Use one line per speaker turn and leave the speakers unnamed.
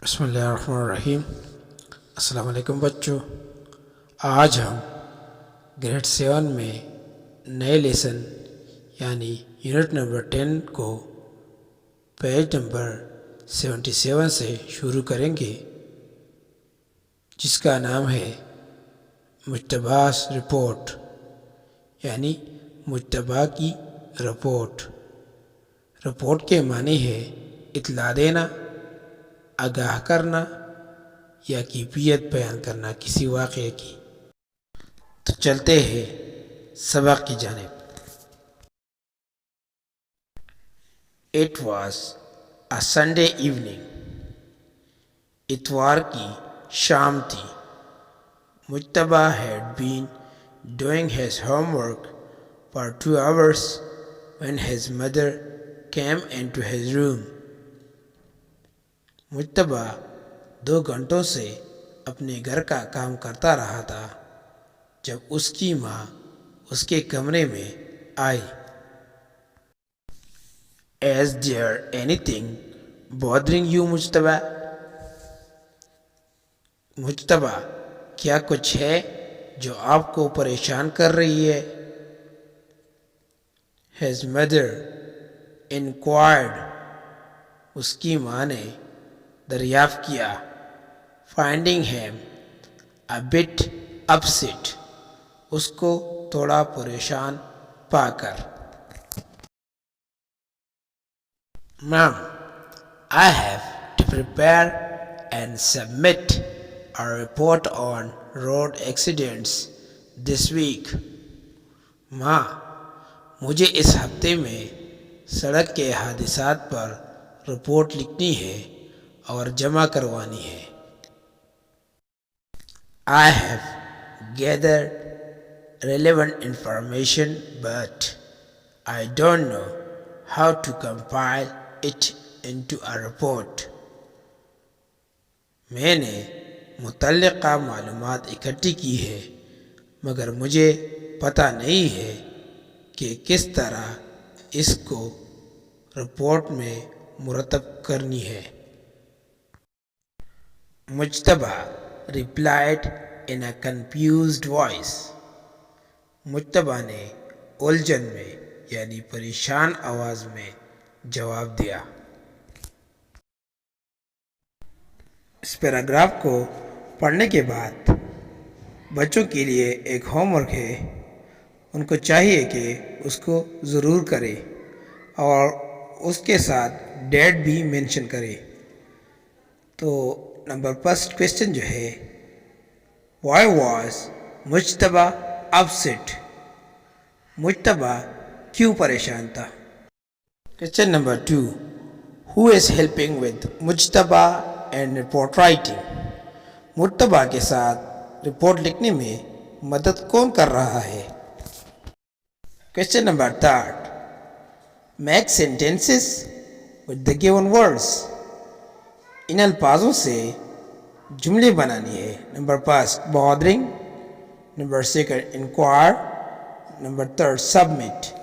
بسم اللہ الرحمن الرحیم۔ السلام علیکم بچوں، آج ہم گریڈ 7 میں نئے لیسن یعنی یونٹ نمبر 10 کو پیج نمبر 77 سے شروع کریں گے، جس کا نام ہے مجتبیٰ رپورٹ، یعنی مجتبیٰ کی رپورٹ۔ رپورٹ کے معنی ہے اطلاع دینا، آگاہ کرنا یا کیفیت بیان کرنا کسی واقعے کی۔ تو چلتے ہیں سبق کی جانب۔ It was a Sunday evening. اتوار کی شام تھی۔ Mujtaba had been doing his homework for 2 hours when his mother came into his room. Mujtaba 2 گھنٹوں سے اپنے گھر کا کام کرتا رہا تھا جب اس کی ماں اس کے کمرے میں آئی۔ Is there anything bothering you, Mujtaba? Mujtaba, کیا کچھ ہے جو آپ کو پریشان کر رہی ہے؟ His mother inquired. اس کی ماں نے دریافت کیا۔ Finding him a bit upset. اس کو تھوڑا پریشان پا کر۔ Ma'am, I have to prepare and submit a report on road accidents this week. ماں، مجھے اس ہفتے میں سڑک کے حادثات پر رپورٹ لکھنی ہے اور جمع کروانی ہے۔ I have gathered relevant information but I don't know how to compile it into a report. میں نے متعلقہ معلومات اکٹھی کی ہے مگر مجھے پتہ نہیں ہے کہ کس طرح اس کو رپورٹ میں مرتب کرنی ہے۔ Mujtaba replied in a confused voice. Mujtaba نے الجھن میں یعنی پریشان آواز میں جواب دیا۔ اس پیراگراف کو پڑھنے کے بعد بچوں کے لیے ایک ہوم ورک ہے، ان کو چاہیے کہ اس کو ضرور کرے اور اس کے ساتھ ڈیٹ بھی مینشن کرے۔ تو نمبر فرسٹ کویسچن جو ہے، Y was Mujtaba upset? Mujtaba کیوں پریشان تھا؟ Question number 2، who is helping with Mujtaba and report writing? Mujtaba کے ساتھ رپورٹ لکھنے میں مدد کون کر رہا ہے؟ Question number 3، make sentences with the given words. ان الفاظوں سے جملے بنانی ہے۔ Number 1 bothering، number 2 inquire، number 3 submit۔